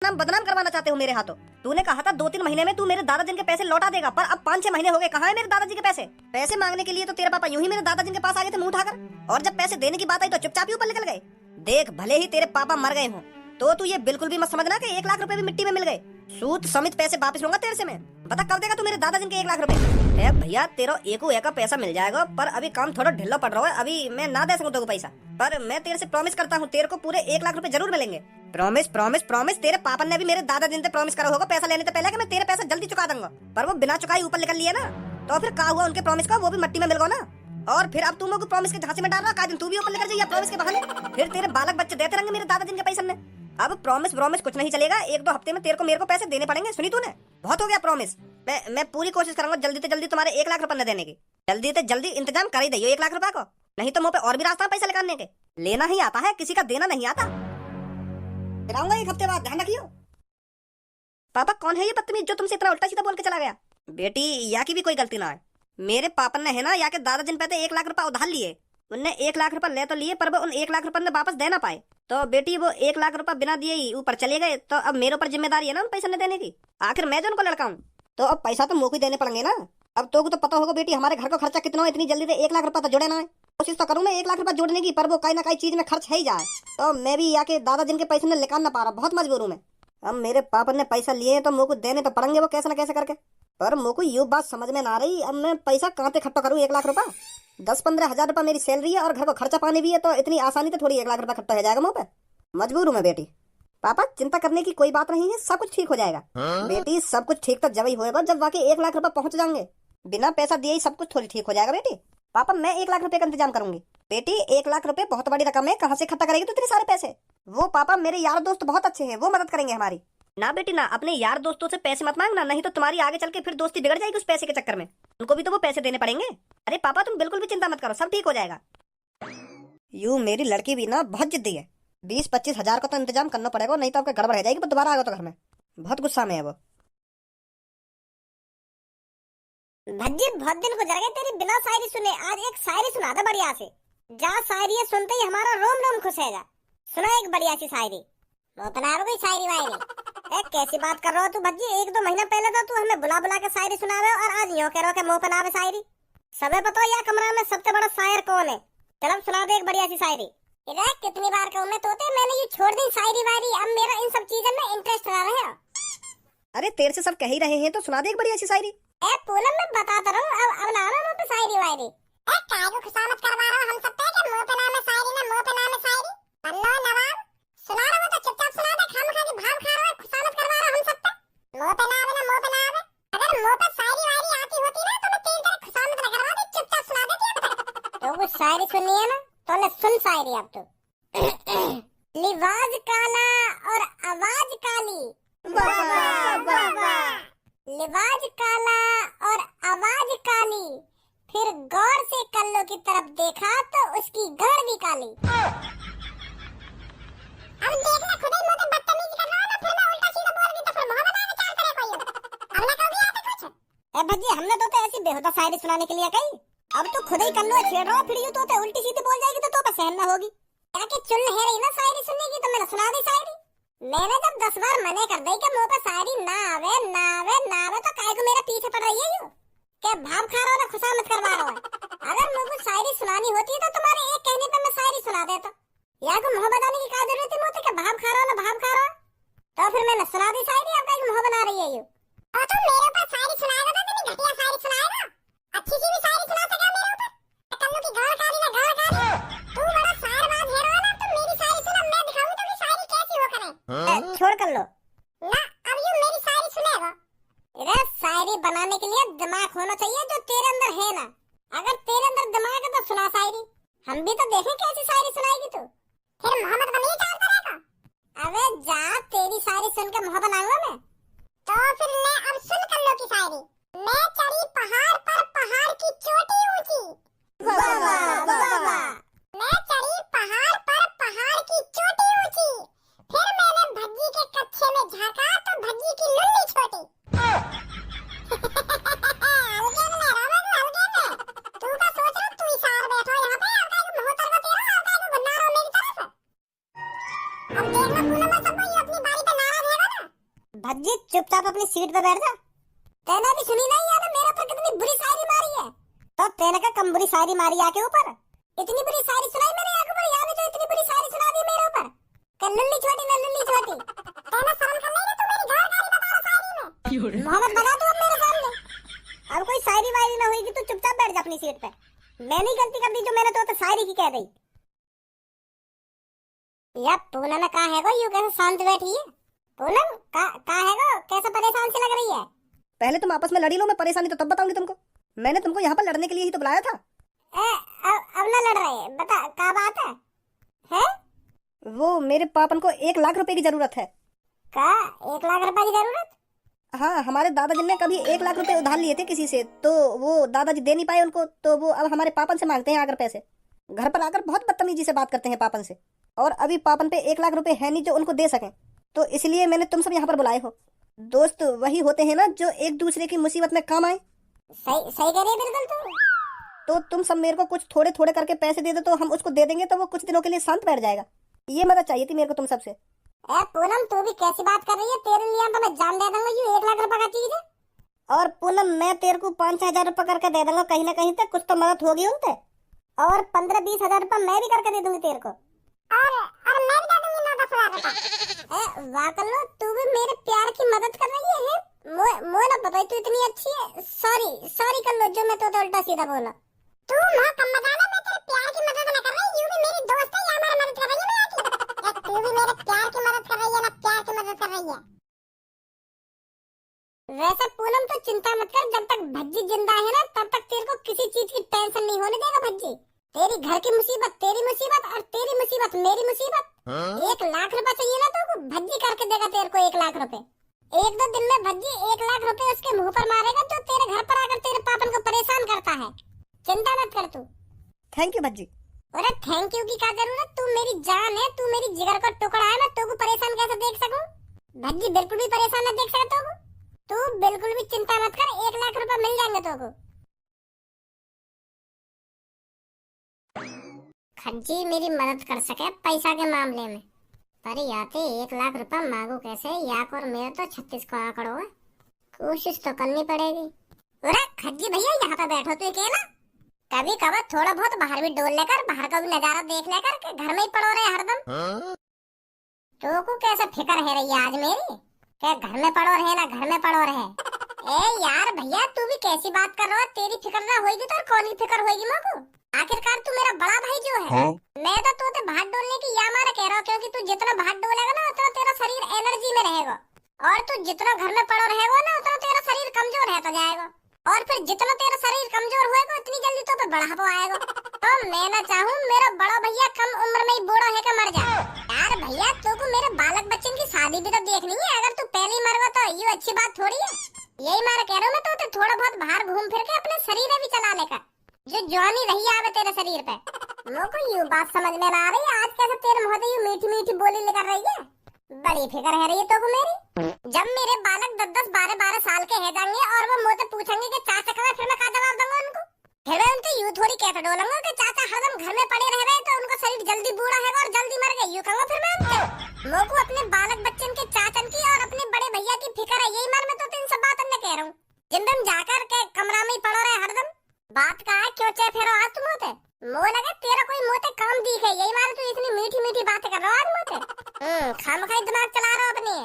नाम बदनाम करवाना चाहते हो मेरे हाथों। तूने कहा था 2-3 महीने में तू मेरे दादाजी के पैसे लौटा देगा, पर अब 5-6 महीने हो गए, कहाँ है मेरे दादाजी के पैसे? पैसे मांगने के लिए तो तेरे पापा यूं ही मेरे दादाजी के पास आ गए थे मुंह उठाकर, और जब पैसे देने की बात आई तो चुपचाप ही ऊपर निकल गए। देख, भले ही तेरे पापा मर गए हों तो तू ये बिल्कुल भी मत समझना कि 1 लाख रुपए भी मिट्टी में मिल गए। सूद समेत पैसे वापस लूंगा तेरे से मैं। बता कब देगा तू मेरे दादाजी के 1 लाख रुपए? भैया तेरा एक का पैसा मिल जाएगा, पर अभी काम थोड़ा ढिल्ला पड़ रहा है, अभी मैं ना दे सकूं तेरे को पैसा, पर मैं तेरे से प्रॉमिस करता हूँ तेरे को पूरे 1 लाख रुपए जरूर मिलेंगे। Promise promise promise. तेरे पापा ने भी मेरे दादाजी से प्रॉमिस करा होगा पैसा लेने से पहले कि मैं तेरे पैसा जल्दी चुका दूंगा, पर वो बिना चुकाई ऊपर निकल लिए ना, तो फिर क्या हुआ उनके प्रॉमिस का? वो भी मिट्टी में मिल गया ना। और फिर अब तुम लोग प्रॉमिस के झांसे में डाल रहा, दिन तू भी ऊपर निकल जाइए प्रॉमिस के बहाने, फिर तेरे बालक बच्चे देते रहेंगे मेरे दादाजी के पैसे में। अब प्रॉमिस प्रॉमिस कुछ नहीं चलेगा, 1-2 हफ्ते में तेरे को मेरे को पैसे देने पड़ेंगे। सुनी तूने? बहुत हो गया प्रॉमिस। मैं पूरी कोशिश करूंगा जल्दी से जल्दी तुम्हारे 1 लाख रुपए न देने की। जल्दी से जल्दी इंतजाम कर ही दइयो 1 लाख रुपए को, नहीं तो मुंह पे और भी रास्ता पैसा निकालने के। लेना ही आता है, किसी का देना नहीं आता। फिराऊंगा 1 हफ्ते बाद, ध्यान रखियो। पापा कौन है ये बदतमीज जो तुमसे इतना उल्टा सीधा बोल के चला गया? बेटी, या की भी कोई गलती ना है। मेरे पापा ने है ना या के दादाजी पे 1 लाख रुपए उधार लिए, उनने 1 लाख रुपए ले तो लिए, पर वो उन 1 लाख रुपए ने वापस दे ना पाए, तो बेटी वो 1 लाख रुपए बिना दिए ही ऊपर चले गए। तो अब मेरे ऊपर जिम्मेदारी है ना उन पैसे न देने की। आखिर मैं जो उनको लड़का हूँ, तो अब पैसा तो मुझे ही देने पड़ेंगे ना। अब तो पता होगा बेटी हमारे घर का खर्चा कितना है, इतनी जल्दी से 1 लाख रुपए तो जुड़े ना है। कोशिश तो करूँ मैं 1 लाख रुपए जोड़ने की, पर वो कहीं ना कहीं चीज में खर्च है ही जाए, तो मैं भी या के दादाजी के पैसे निकाल ना पा रहा, बहुत मजबूर हूँ मैं। अब मेरे पापा ने पैसा लिए तो मुझे देने तो पड़ेंगे वो कैसे न कैसे करके, पर मुझे ये बात समझ में ना रही अब मैं पैसा कहाँ पे इकट्ठा करूँ 1 लाख रुपए। 10-15 हजार रुपए मेरी सैलरी है और घर को खर्चा पानी भी है, तो इतनी आसानी से थोड़ी 1 लाख रुपए इकट्ठा हो जाएगा मुँह पे। मजबूर हूँ मैं बेटी। पापा चिंता करने की कोई बात नहीं है, सब कुछ ठीक हो जाएगा। बेटी सब कुछ ठीक तो जब ही होएगा जब वाकई 1 लाख रुपए पहुंच जाएंगे। बिना पैसा दिए ही सब कुछ थोड़ी ठीक हो जाएगा बेटी। पापा मैं 1 लाख रुपए का इंतजाम करूंगी। बेटी 1 लाख रुपए बहुत बड़ी रकम है, कहाँ से इकट्ठा करेगी तो इतने सारे पैसे? वो पापा मेरे यार दोस्त बहुत अच्छे हैं, वो मदद करेंगे हमारी। ना बेटी ना, अपने यार दोस्तों से पैसे मत मांगना, नहीं तो तुम्हारी आगे चल के फिर दोस्ती बिगड़ जाएगी उस पैसे के चक्कर में, उनको भी तो वो पैसे देने पड़ेंगे। अरे पापा तुम बिल्कुल भी चिंता मत करो, सब ठीक हो जाएगा। यूं मेरी लड़की भी ना बहुत जिद्दी है, 20-25 हजार का तो इंतजाम करना पड़ेगा, नहीं तो आपका गड़बड़ रह जाएगी, पर दोबारा आएगा तो घर में बहुत गुस्सा में है वो। भज्जी बहुत दिन गुजर गए तेरी बिना शायरी सुने, आज एक शायरी सुना दे बढ़िया से। जा शायरी है सुनते ही हमारा रोम रोम खुश है। जा सुना एक बढ़िया सी शायरी। वो बना रहा कोई शायरी वायरी? कैसी बात कर रहा हो तू भज्जी? 1-2 महीना पहले तो तू हमें बुला बुला के शायरी सुनावे और आज यूं कह रहा के मुंह पे नावे शायरी। सबे पता या कमरा में सबसे बड़ा शायर कौन है? चल अब सुना दे एक बढ़िया सी शायरी। इधर कितनी बार कहूं मैं तोते, मैंने ये छोड़ दी शायरी वायरी, अब मेरा इन सब चीजों में इंटरेस्ट रहा है। अरे तेरे से सब कह ही रहे हैं तो सुना दे एक बढ़िया सी शायरी। पूनम मैं बताता रहूं, अब ना मुंह पे शायरी वायरी। काय को खुशामद करवा रहा हम सब पे कि मुंह पे नाम है शायरी ना मुंह पे नाम है शायरी। अल्लाह नवाब सुना रहा तो चुपचाप सुना दे, खाम खा के भाव खा रहा है, खुशामद करवा रहा हम सब पे। मुंह पे नाम है ना मुंह पे नाम है, अगर मुंह पे शायरी वायरी आती होती ना तो मैं तेरी तरह खुशामद न करवाती, चुपचाप सुना देती है। तो कुछ शायरी सुननी है ना तो ले सुन शायरी अब तो। लिबास काला और आवाज काली, वाह वाह वाह वाह। लिबास काला और आवाज काली, फिर गौर से कल्लो की तरफ देखा तो उसकी गड़ भी काली। अब देखना खुद ही मुंह पे बदतमीजी कर रहा है ना, फिर मैं उल्टा सीधा बोल दी तो फिर मोहब्बत आने चाल करे कोई। अब ना कभी आता कुछ। भज्जी हमने तो ऐसी बेहुदा शायरी सुनाने के लिए कही, अब तो खुद ही कल्लो छेड़ रहा फिर यूं तो उल्टी सीधी बोल जाएगी तो पे सहन ना होगी। क्या कि चुन है रही ना शायरी सुनने की, तो मैंने सुना दी शायरी। मैंने जब 10 बार मने कर दी कि मुंह पे शायरी ना आवे ना आवे ना आवे, तो काहे को मेरे पीछे पड़ रही है यूं क्या भाव खा रहा हो ना खुशामद करवा रहा है? अगर मुझे शायरी सुनानी होती तो तुम्हारे एक कहने पे मैं शायरी सुना देता, या को मुंह बनाने की क्या जरूरत है मुझे कि भाव खा रहा हो ना भाव खा रहा हो? तो फिर मैंने सुना दी शायरी, अब काहे मुंह बना रही है यूं? और तुम मेरे ऊपर शायरी सुनाएगा तो तुम घटिया शायरी सुनाएगा, अच्छी सी भी शायरी सुना सका मेरे ऊपर। कल्लू की गाल काली ना गाल काली, तू बड़ा शायरबाज है ना, तुम मेरी शायरी सुना, मैं दिखाऊं तो शायरी कैसी हो करे। छोड़ कर लो ना, अब यूं मेरी शायरी सुनेगा। इधर शायरी बनाने के लिए दिमाग होना चाहिए जो तेरे अंदर है ना, अगर तेरे अंदर दिमाग है तो सुना शायरी, हम भी तो देखें कैसी शायरी सुनाएगी तू। फिर मोहब्बत बनी चाल करेगा? अबे जा, तेरी शायरी सुन के मोहब्बत बनाऊंगा मैं। तो फिर ले अब सुन कल्लो की शायरी। मैं चढ़ी पहाड़ पर पहाड़ की चोटी ऊंची, वाह वाह वाह वाह। मैं चढ़ी पहाड़ पर पहाड़ की चोटी ऊंची, फिर मैंने भज्जी के कच्छे में झांका तो भज्जी की लुल्ली छोटी। हल्के में हल्के में तू का सोच रहा तू ही सार बैठो यहाँ पे, अब काहे को मुंह तरवा तेरा, अब काहे को बना रहा मेरी तरफ। अब देखना पूनम सब ये अपनी बारी पे नाराज है ना, चुपचाप अपनी सीट पे बैठ जा। तेने भी सुनी नहीं यार मेरे ऊपर कितनी बुरी शायरी मारी है? तो तेने का कम बुरी शायरी मारी आके ऊपर। इतनी बुरी शायरी सुनाई मैंने आके ऊपर, यार जो इतनी बुरी शायरी सुना दी मेरे ऊपर। कल्लुल्ली छोटी नल्लुल्ली छोटी, तेना शर्म कर नहीं तू मेरी घर गाली बता रहा शायरी में। मोहम्मद बना तू अब मेरे सामने। अब कोई शायरी वायरी ना होगी, तू चुपचाप बैठ जा अपनी सीट पे। मैंने गलती कर दी जो मैंने तो शायरी की कह दी। या पूनम कहाँ है गो, यूं कैसे शांत बैठी है? पूनम कहाँ है गो, कैसे परेशान से लग रही है? पहले तुम आपस में लड़ी लो, मैं परेशानी तो तब बताऊंगी तुमको। मैंने तुमको यहाँ पर लड़ने के लिए ही तो बुलाया था। अब ना लड़ रहे, बता क्या बात है? हैं? वो मेरे पापन को 1 लाख रुपए की जरूरत है। क्या 1 लाख रुपए की जरूरत? हाँ, हमारे दादाजी ने कभी 1 लाख रुपए उधार लिए थे किसी से, तो वो दादाजी दे नहीं पाए उनको, तो वो अब हमारे पापन से मांगते हैं आकर पैसे। घर पर आकर बहुत बदतमीजी से बात करते हैं पापन से, और अभी पापन पे 1 लाख रुपए है नहीं जो उनको दे सकें। तो इसलिए मैंने तुम सब यहाँ पर बुलाए हो। दोस्त वही होते हैं ना जो एक दूसरे की मुसीबत में काम आए। सही सही कह रही है बिल्कुल तो तुम सब मेरे को कुछ थोड़े थोड़े करके पैसे दे दो, तो हम उसको दे देंगे, तो वो कुछ दिनों के लिए शांत बैठ जाएगा। ये मदद चाहिए थी मेरे को तुम सबसे। पूनम तू भी कैसी बात कर रही है? तेरे लिए तो मैं जान दे दूंगा, ये 1 लाख रुपए का चीज है। और पूनम मैं तेरे को 5-6 हजार रुपए करके दे दूंगा, कहीं ना कहीं तक कुछ तो मदद होगी उनसे। और 15-20 हजार रुपए मैं भी करके दे दूंगी तेरे को। और मैं भी दे दूंगी 9-10 हजार रुपए। वाह कल्लो, तू भी मेरे प्यार की मदद कर रही है। मो ना पता तू इतनी अच्छी है। सॉरी कल्लो जो मैं तो उल्टा सीधा बोला। तू मां कम मत आना, मैं तेरे प्यार की मदद ना कर रही, यूं भी मेरी दोस्त है, या हमारी मदद कर रही है। मैं तू भी मेरे प्यार की मदद कर रही है ना, प्यार की मदद कर रही है। वैसे पूनम तो चिंता मत कर, जब तक भज्जी जिंदा है ना तब तक तेरे को किसी चीज की टेंशन नहीं होने देगा भज्जी। तेरी घर की मुसीबत तेरी मुसीबत, और तेरी मुसीबत मेरी मुसीबत। 1 लाख रुपए चाहिए ना तो भज्जी करके देगा तेरे को 1 लाख रुपए। 1-2 दिन में भज्जी 1 लाख रुपए उसके मुंह पर मारेगा जो तेरे घर पर आकर तेरे पापन को परेशान करता है। चिंता मत कर तू। Thank you Bhajji. अरे थैंक यू की क्या जरूरत, तू मेरी जान है, तू मेरी जिगर का टुकड़ा है। मैं तुझको परेशान कैसे देख सकूं? भज्जी बिल्कुल भी परेशान न देख सकता हूं। तू बिल्कुल भी चिंता मत कर, 1 लाख रुपए मिल जाएंगे तुझको। खज्जी मेरी मदद कर सके पैसा के मामले में, पर याते 1 लाख रुपए मांगू कैसे? याक और मेरे तो 36 को आंकड़ो है, कोशिश तो करनी पड़ेगी। अरे खज्जी भैया यहाँ पे बैठो तू अकेला, कभी कभार थोड़ा बहुत बाहर भी डोल लेकर, बाहर का भी नजारा देख लेकर, के घर में ही पड़ो रहे हरदम। तो को कैसे फिक्र है रही है आज मेरी, क्या घर में पड़ो रहे ना घर में पड़ो रहे? ए यार भैया तू भी कैसी बात कर रहा है? तेरी फिक्र ना होगी तो कौन ही फिक्र होगी मोको? आखिरकार तू मेरा बड़ा भाई जो है। मैं तो तू भाग डोलने की या मारा कह रहा हूँ, क्योंकि तू जितना भाग डोलेगा ना उतना तेरा शरीर एनर्जी में रहेगा, और तू जितना घर में पड़ो रहेगा ना उतना तेरा शरीर कमजोर रहता जाएगा, और फिर जितना तेरा शरीर कमजोर होएगा उतनी जल्दी तो बढ़ापा आएगा। तो मैं ना चाहूँ मेरा बड़ा भैया कम उम्र में ही बूढ़ा है के मर जाए। यार भैया तू को मेरे बालक बच्चन की शादी भी तो देखनी है, अगर तू पहले ही मर गया तो ये अच्छी बात थोड़ी है। यही मारा कह रहा हूँ मैं तो थोड़ा बहुत बाहर घूम फिर के अपने शरीर भी चला लेकर, जो जवानी रही आवे तेरे शरीर पे। मुझको यूं बात समझ में ना आ रही, आज कैसे तेरे मुंह से यूं मीठी मीठी बोली निकल रही है? बड़ी फिक्र है रही तो को मेरी। जब मेरे बालक 10-10, 12-12 साल के है जाएंगे और वो मुझसे पूछेंगे कि चाचा कहाँ, फिर मैं क्या जवाब दूंगा उनको? फिर मैं उनसे यूं थोड़ी कहता डोलूंगा कि चाचा हरदम घर में पड़े रह गए तो उनको शरीर जल्दी बूढ़ा है और जल्दी मर गए, यूं कहूंगा फिर मैं उनसे? मुझको अपने बालक बच्चन के चाचन की और अपने बड़े भैया की फिक्र है, यही मार मैं तो तीन सब बात कह रहा हूँ। जिन दिन जाकर के कमरा में ही पड़ो रहे हरदम, बात का है क्यों चाहे फिर आज तुम होते मुँह लगे तेरा कोई मुँह ते काम दिखे, यही मारे तू इतनी मीठी मीठी बातें कर रहा आज मुँह ते। खामखाई दिमाग चला रहा अपनी।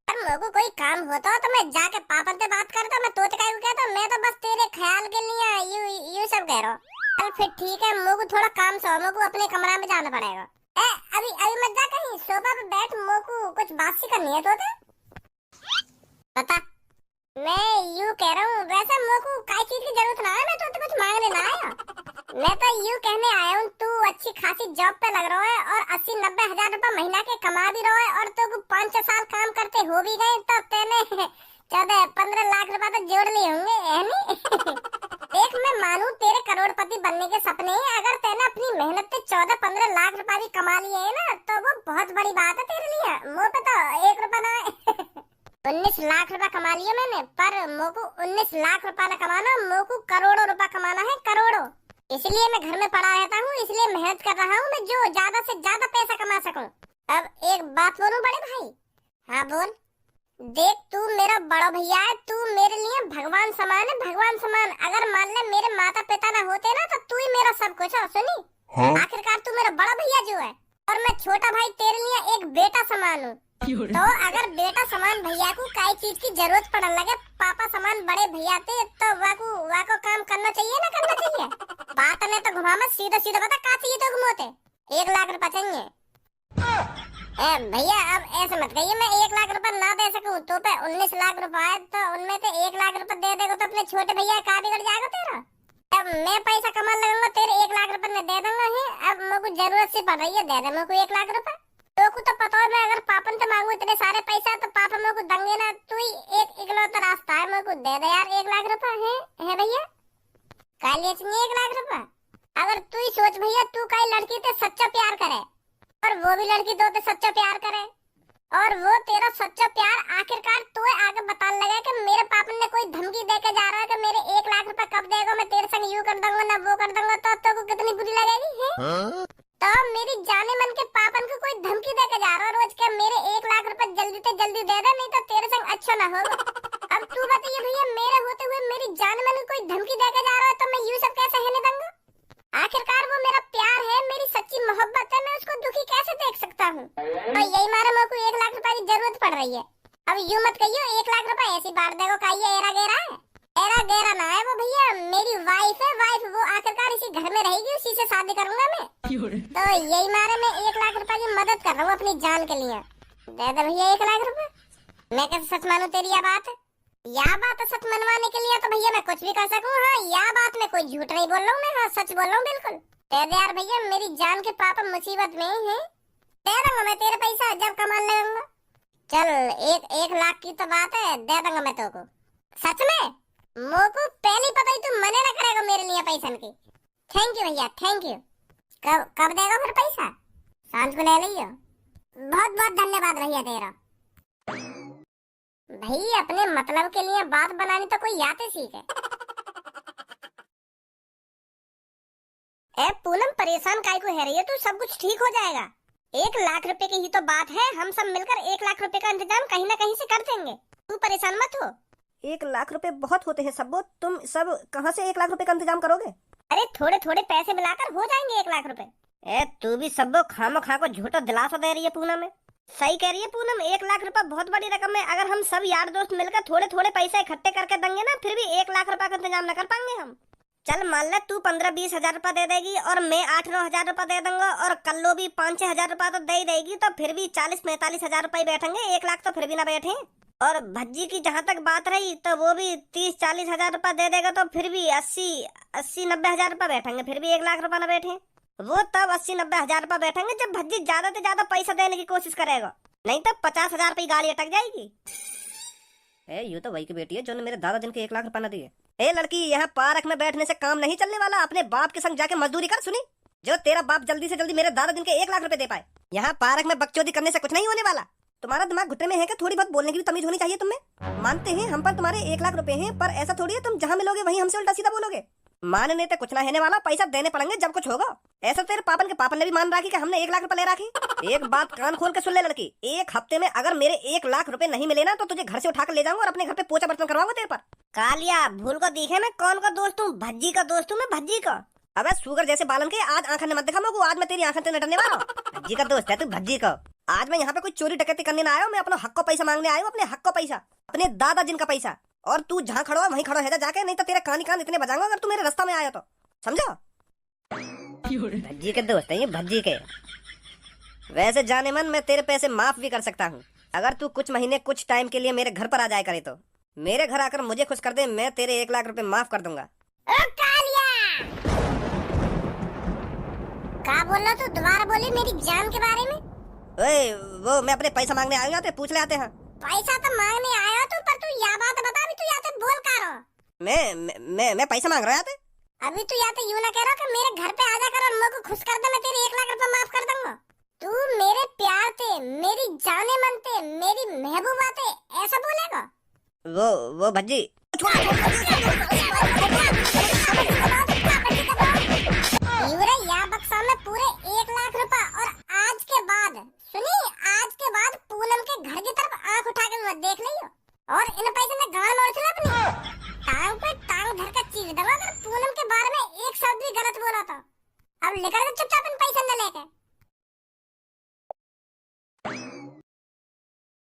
पर मुझको कोई काम होता तो मैं जाके पापा से बात करता, मैं तो काय को कहता, मैं तो बस तेरे ख्याल के लिए यू सब कह रहा हूँ। चल फिर ठीक है, मुझको थोड़ा काम सो, मुझको अपने कमरा में जाना पड़ेगा। अभी मत जा कहीं, सोफा पे बैठ, मुझको कुछ बात सी करनी है तो बता। मैं यूं कह रहा हूँ, वैसे मुझको काय चीज की जरूरत ना है, मैं तो कुछ मांगने ना आया। मैं तो यूं कहने आया हूँ, तू अच्छी खासी जॉब पे लग रहा है और 80-90 हजार रुपए महीना के कमा भी रहा है, और तू 5-6 साल काम करते हो भी गए, तब तेने 14-15 लाख रुपए तो जोड़ लिए होंगे, है नी? देख मैं मानू तेरे करोड़पति बनने के सपने हैं, अगर तेने अपनी मेहनत से 14-15 लाख रुपए भी कमा लिए है ना तो वो बहुत बड़ी बात है तेरे लिए। मुँह पे तो 1 रुपया ना है। 19 लाख रुपए कमा लिए मैंने, पर मोको 19 लाख रुपए न कमाना, मोको करोड़ों रुपए कमाना है, करोड़ों। इसलिए मैं घर में पड़ा रहता हूँ, इसलिए मेहनत कर रहा हूँ मैं, जो ज्यादा से ज्यादा पैसा कमा सकूं। अब एक बात बोलूं बड़े भाई? हाँ बोल। देख तू मेरा बड़ा भैया है, तू मेरे लिए भगवान समान है, भगवान समान। अगर मान ले मेरे माता पिता ना होते ना तो तू ही मेरा सब कुछ है, सुनी। आखिरकार तू मेरा बड़ा भैया जो है और मैं छोटा भाई तेरे लिए एक बेटा समान हूँ। तो अगर बेटा समान भैया को काई चीज की जरूरत पड़ने लगे, पापा समान बड़े भैया थे तो वाको काम करना चाहिए ना करना चाहिए। बात ने तो घुमा मत, सीधा सीधा बता का चाहिए तो घुमोते। 1 लाख रुपए चाहिए। भैया अब ऐसे मत कहिए, मैं 1 लाख रुपए ना दे सकूं तो पे 19 लाख रुपए है, तो उनमें से 1 लाख रुपए दे देगा तो अपने छोटे भैया का बिगड़ जाएगा तेरा। अब मैं पैसा कमा लगाऊंगा, तेरे 1 लाख रुपए में दे दूंगा ही। अब मेरे को जरूरत सी पड़ रही है, दे दे मेरे को 1 लाख रुपए। तो को तो पता है मैं अगर पापन से मांगू इतने सारे पैसा तो पापा मेरे को देंगे ना। तू ही एक इकलौता रास्ता है, मेरे को दे दे यार 1 लाख रुपए है भैया। काल ये चाहिए 1 लाख रुपए। अगर तू ही सोच भैया, तू कई लड़की से सच्चा प्यार करे और वो भी लड़की तो सच्चा प्यार करे और वो तेरा सच्चा प्यार आखिरकार तो आगे बताने लगा कि मेरे पापा ने कोई धमकी देके जा रहा है कि मेरे 1 लाख रुपए कब देगा, मैं तेरे संग यूं कर दूंगा ना वो कर दूंगा, तो को कितनी बुरी लगेगी है? तो मेरी जाने मन के पापन को कोई धमकी देके जा रहा है रोज के मेरे 1 लाख रुपए जल्दी से जल्दी दे दे, नहीं तो तेरे संग अच्छा ना होगा। अब तू बताइए भैया, मेरे होते हुए मेरी जाने मन को कोई धमकी देके जा रहा है तो मैं यूं सब कैसे रहने दूंगा? आखिरकार वो मेरा प्यार है, मेरी सच्ची मोहब्बत है, मैं उसको दुखी कैसे देख सकता हूँ? और यही मारे मेरे को 1 लाख रुपए की जरूरत पड़ रही है। अब यूं मत कहियो 1 लाख रुपए ऐसी बांट देगो का ये एरा गेरा है। एरा गेरा ना है वो भैया, मेरी वाइफ है, वाइफ वो आखिरकार इसी घर में रहेगी, उसी से शादी करूंगा मैं। तो यही मारे मैं 1 लाख रुपए की मदद कर रहा हूँ अपनी जान के लिए। दे दे भैया 1 लाख रुपए। मैं कैसे सच मानू तेरी यह बात सच मनवाने के लिए तो भैया मैं कुछ भी कर सकूं। हाँ यह बात मैं कोई झूठ नहीं बोल रहा हूँ, मैं हाँ सच बोल रहा हूँ बिल्कुल। दे दे यार भैया, मेरी जान के पापा मुसीबत में है, दे दूंगा मैं तेरे पैसा जब कमा लगूंगा। चल 1 लाख की तो बात है, दे दूंगा मैं तेरे को सच में। मोको पहले पता ही तू मने ना करेगा मेरे लिए पैसा की। थैंक यू भैया, थैंक यू। कब देगा फिर पैसा? सांझ को ले लियो। बहुत बहुत धन्यवाद भैया तेरा। भाई अपने मतलब के लिए बात बनानी तो कोई याद सीखे। ए पूनम परेशान काहे को है रही है तू? सब कुछ ठीक हो जाएगा। 1 लाख रुपए की ही तो बात है, हम सब मिलकर 1 लाख रुपए का इंतजाम कहीं ना कहीं से कर देंगे, तू परेशान मत हो। 1 लाख रुपए बहुत होते हैं सबो, तुम सब कहाँ से 1 लाख रुपए का इंतजाम करोगे? अरे थोड़े थोड़े पैसे मिलाकर हो जाएंगे 1 लाख रुपए। ए तू भी सबो खामो खा को झूठा दिलासा दे रही है पूनम। सही कह रही है पूनम, 1 लाख रुपए बहुत बड़ी रकम है। अगर हम सब यार दोस्त मिलकर थोड़े थोड़े पैसे इकट्ठे करके देंगे ना, फिर भी 1 लाख रुपए का इंतजाम न कर पाएंगे हम। चल मान ले तू 15-20 हजार रुपए दे देगी और मैं 8-9 हजार रुपए दे दूंगा और कल्लो भी 5-6 हजार रुपए तो दे ही देगी, तो फिर भी 40-45 हजार रुपए बैठेंगे। 1 लाख तो फिर भी ना बैठे। और भज्जी की जहाँ तक बात रही तो वो भी 30-40 हजार रुपए दे देगा, तो फिर भी 80-90 हजार रुपए बैठेंगे, फिर भी 1 लाख रुपए ना बैठे। वो तब 80-90 हजार रुपए बैठेंगे जब भज्जी ज्यादा से ज्यादा पैसा देने की कोशिश करेगा, नहीं तो 50 हजार रुपए गाड़ी अटक जाएगी। यूं तो वही की बेटी है जो ने मेरे दादाजी के 1 लाख रुपए न दिए। ए लड़की, यहाँ पार्क में बैठने से काम नहीं चलने वाला, अपने बाप के संग जाके मजदूरी कर। सुनी, जो तेरा बाप जल्दी से जल्दी मेरे दादाजी के 1 लाख रुपए दे पाए। यहाँ पार्क में बकचोदी करने से कुछ नहीं होने वाला। तुम्हारा दिमाग घुटने में है कि थोड़ी बहुत बोलने की भी तमीज होनी चाहिए तुम्हें। मानते हैं हम पर तुम्हारे 1 लाख रुपए हैं, पर ऐसा थोड़ी है तुम जहाँ मिलोगे वहीं हमसे उल्टा सीधा बोलोगे। मानने तो कुछ ना रहने वाला, पैसा देने पड़ेंगे जब कुछ होगा। ऐसा तेरे पापन के पापन ने भी मान रखी कि हमने 1 लाख रुपए ले रखे। एक बात कान खोल के सुन ले लड़की, 1 हफ्ते में अगर मेरे 1 लाख रुपए नहीं मिले ना तो तुझे घर से उठाकर ले जाऊंगा और अपने घर पे पोछा बर्तन करवाऊंगा तेरे पर। कालिया भूल को दिखे मैं कौन का दोस्त हूँ? भज्जी का दोस्त हूँ मैं, भज्जी का। अबे शुगर जैसे बालन के आज आंखें ने मत दिखा मेरे को, आज मैं तेरी आंखें से नटने वाला हूँ। भज्जी का दोस्त है तू, भज्जी का। आज मैं यहाँ पे कोई चोरी डकैती करने ना आया हूँ, मैं अपना हक को पैसा मांगने आया हूँ, अपने हक को पैसा, अपने दादा जिनका पैसा। और तू जहाँ खड़ा वहीं खड़ा है जाके, नहीं तो तेरे कान इतने बजाऊंगा अगर तू मेरे रास्ता में आया तो, समझा? भज्जी के दोस्त है ये, भज्जी के। वैसे जाने मन मैं तेरे पैसे माफ भी कर सकता हूँ अगर तू कुछ महीने कुछ टाइम के लिए मेरे घर पर आ जाए करे तो। मेरे घर आकर मुझे खुश कर दे, मैं तेरे 1 लाख रुपए माफ कर दूंगा। ओ कालिया, क्या बोल रहा तू? दोबारा बोली मेरी जान के बारे में। ओए वो मैं अपने पैसा मांगने आया हूँ, पूछ ले आते हैं। पैसा तो मांगने आया तू, पर तू यह बात बता भी तू यहाँ बोल का रहा? मैं पैसा मांग रहा था। अभी तू या तो यूं ना कह रहा कि मेरे घर पे आ जाकर और मेरे को खुश कर दे, मैं तेरे 1 लाख रुपए माफ कर दूंगा। तू मेरे प्यार थे, मेरी जाने मन थे, मेरी महबूबा थे, ऐसा बोलेगा? वो भज्जी या बक्सा में पूरे 1 लाख रुपए और आज के बाद सुनी, आज के बाद पूनम के घर की तरफ आंख उठा के मत देख लियो। और इन पैसे में गाड़ मोड़ चला अपनी टांग पे टांग धर कर चीज दबा कर पूनम के बारे में एक शब्द भी गलत बोला था। अब निकल के चुपचाप इन पैसे न लेके।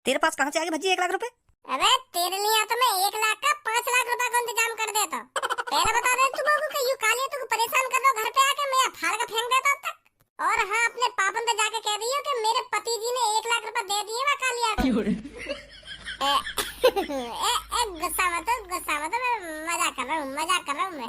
तेरे पास कहाँ से आ गए भज्जी 1 लाख रुपए? अबे तेरे लिए तो मैं 1 लाख का 5 लाख रुपए का इंतजाम कर देता। पहले बता दे तू लोगों को यूं कालिया तुमको परेशान कर रहा घर पे आके मैं फाड़ के फेंक देता अब तक। और हाँ अपने पापन पे जाके कह दियो कि मेरे पति जी ने 1 लाख रुपए दे दिए मैं कालिया को। गुस्सा मत मैं मजाक कर रहा हूँ मैं।